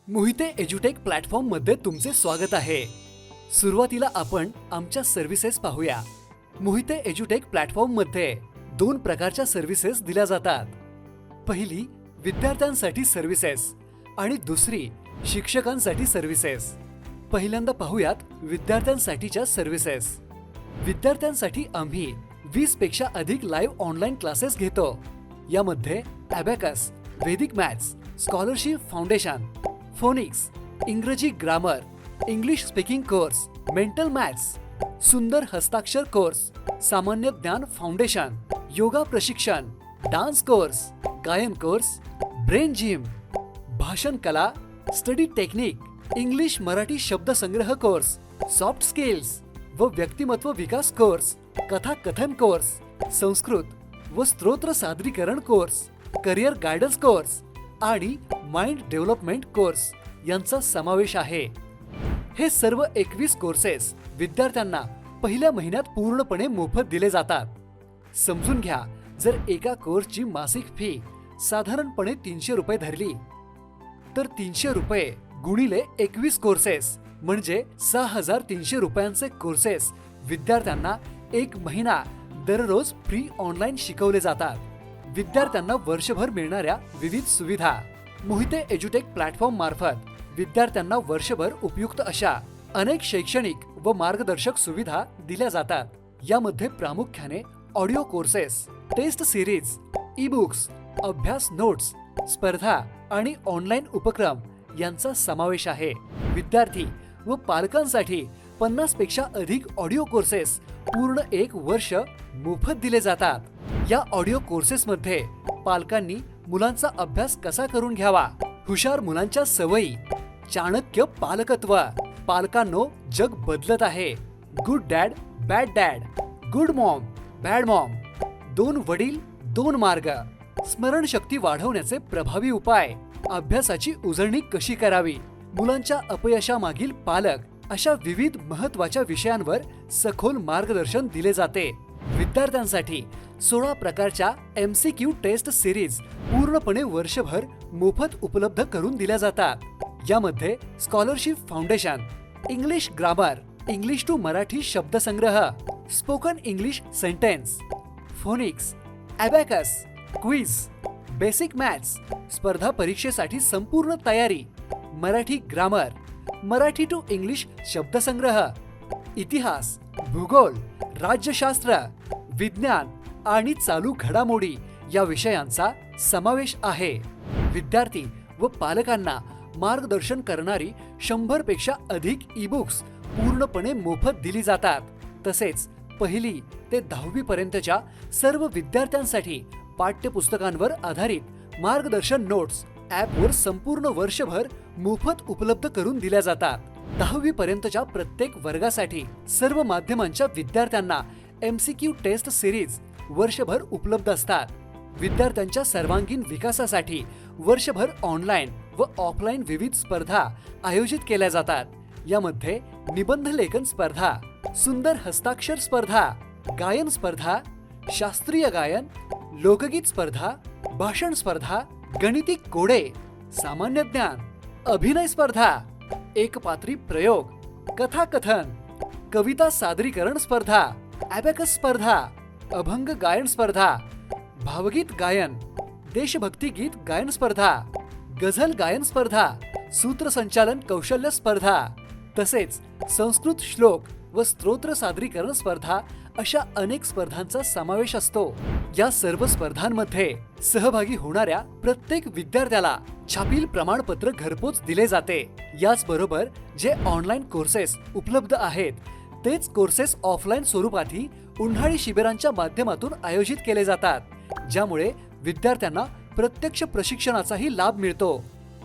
Mohite एज्युटेक platform मध्ये तुमचे स्वागत आहे। सुरुवातीला आपण आमच्या सर्व्हिसेस पाहूया। मोहिते एज्युटेक प्लॅटफॉर्म मध्ये दोन प्रकारच्या सर्व्हिसेस दिल्या जातात। पहिली विद्यार्थ्यांसाठी सर्व्हिसेस आणि दुसरी शिक्षकांसाठी सर्व्हिसेस। पहिल्यांदा पाहूयात विद्यार्थ्यांसाठीच्या सर्व्हिसेस। विद्यार्थ्यांसाठी आम्ही 20 पेक्षा अधिक लाइव्ह ऑनलाइन क्लासेस घेतो। यामध्ये अबॅकस, वैदिक मॅथ्स, स्कॉलरशिप फाउंडेशन, फोनिक्स, इंग्रजी grammar, English speaking course, mental maths, सुंदर हस्ताक्षर कोर्स, सामान्य ज्ञान फाउंडेशन, योगा प्रशिक्षण, डान्स कोर्स, गायन कोर्स, ब्रेन जिम, भाषण कला, स्टडी टेक्निक, इंग्लिश मराठी शब्दसंग्रह कोर्स, सॉफ्ट स्किल्स व व्यक्तिमत्व विकास कोर्स, कथा कथन कोर्स, संस्कृत व स्तोत्र सादरीकरण कोर्स, करिअर गायडन्स कोर्स आणि माइंड डेव्हलपमेंट कोर्स यांचा समावेश आहे। हे सर्व 21 कोर्सेस विद्यार्थ्यांना पहिल्या महिन्यात पूर्णपणे मोफत दिले जातात। समजून घ्या, जर एका कोर्सची मासिक फी साधारणपणे 300 रुपये धरली तर 300 रुपये गुणिले 21 कोर्सेस म्हणजे 6300 रुपयांचे कोर्सेस विद्यार्थ्यांना एक महिना दररोज फ्री ऑनलाइन शिकवले जातात। विद्यार्थ्यांना वर्षभर मिळणाऱ्या विविध सुविधा मोहिते एज्युटेक प्लॅटफॉर्म मार्फत विद्यार्थ्यांना वर्षभर उपयुक्त अशा अनेक शैक्षणिक व मार्गदर्शक सुविधा दिल्या जातात। यामध्ये प्रामुख्याने audio courses, test series, e books, अभ्यास नोट्स, स्पर्धा आणि ऑनलाइन उपक्रम यांचा समावेश आहे। विद्यार्थी व पालकांसाठी 50 पेक्षा अधिक ऑडिओ कोर्सेस पूर्ण 1 वर्ष मोफत दिले जातात। या ऑडिओ कोर्सेस मध्ये पालकांनी मुलांचा अभ्यास कसा करून घ्यावा, हुशार मुलांच्या सवयी, चाणक्य पालकत्व, पालकांनो जग बदलत आहे, good dad bad dad, good Maugham bad Maugham, 2 वडील 2 मार्ग, स्मरणशक्ती वाढवण्याचे प्रभावी उपाय, अभ्यासाची उजळणी कशी करावी, मुलांच्या अपयशामागील पालक अशा विविध महत्त्वाच्या विषयांवर सखोल मार्गदर्शन दिले जाते। विद्यार्थ्यांसाठी 16 प्रकारच्या MCQ टेस्ट सिरीज पूर्णपणे वर्षभर मोफत उपलब्ध करून दिल्या जातात। यामध्ये scholarship foundation, English grammar, English to Marathi शब्दसंग्रह, spoken English sentence, phonics, abacus, quiz, basic maths, स्पर्धा परीक्षेसाठी संपूर्ण तयारी, Marathi grammar, Marathi to English शब्दसंग्रह, इतिहास, भूगोल, राज्यशास्त्र, विज्ञान आणि चालू घडामोडी या विषयांचा समावेश आहे। विद्यार्थी व पालकांना मार्गदर्शन करणारी 100 पेक्षा अधिक ई बुक्स पूर्णपणे मोफत दिली जातात। तसेच पहिली ते 10वी पर्यंतच्या सर्व विद्यार्थ्यांसाठी पाठ्यपुस्तकांवर आधारित मार्गदर्शन नोट्स ॲपवर संपूर्ण वर्षभर मोफत उपलब्ध करून दिल्या जातात। 10वी पर्यंतच्या प्रत्येक वर्गासाठी सर्व माध्यमांच्या विद्यार्थ्यांना MCQ टेस्ट सिरीज वर्षभर उपलब्ध असतात। विद्यार्थ्यांच्या सर्वांगीण विकासासाठी वर्षभर ऑनलाइन व ऑफलाइन विविध स्पर्धा आयोजित केल्या जातात। यामध्ये निबंध लेखन स्पर्धा, सुंदर हस्ताक्षर स्पर्धा, गायन स्पर्धा, शास्त्रीय गायन, लोकगीत स्पर्धा, भाषण स्पर्धा, गणितिक कोडे, सामान्य ज्ञान, अभिनय स्पर्धा, एकपात्री प्रयोग, कथा कथन, कविता सादरीकरण स्पर्धा, अबॅकस स्पर्धा, अभंग गायन स्पर्धा, भावगीत गायन, देशभक्ती गीत गायन स्पर्धा, गझल गायन स्पर्धा, सूत्रसंचालन कौशल्य स्पर्धा, तसेच संस्कृत श्लोक व स्तोत्र सादरीकरण स्पर्धा अशा अनेक स्पर्धांचा समावेश असतो। या सर्व स्पर्धांमध्ये सहभागी होणाऱ्या प्रत्येक विद्यार्थ्याला छापील प्रमाणपत्र घरपोच दिले जाते। याचबरोबर जे ऑनलाइन कोर्सेस उपलब्ध आहेत तेच कोर्सेस ऑफलाइन स्वरूपातही उन्हाळी शिबिरांच्या माध्यमातून आयोजित केले जातात, ज्यामुळे विद्यार्थ्यांना प्रत्यक्ष प्रशिक्षणाचाही लाभ मिळतो।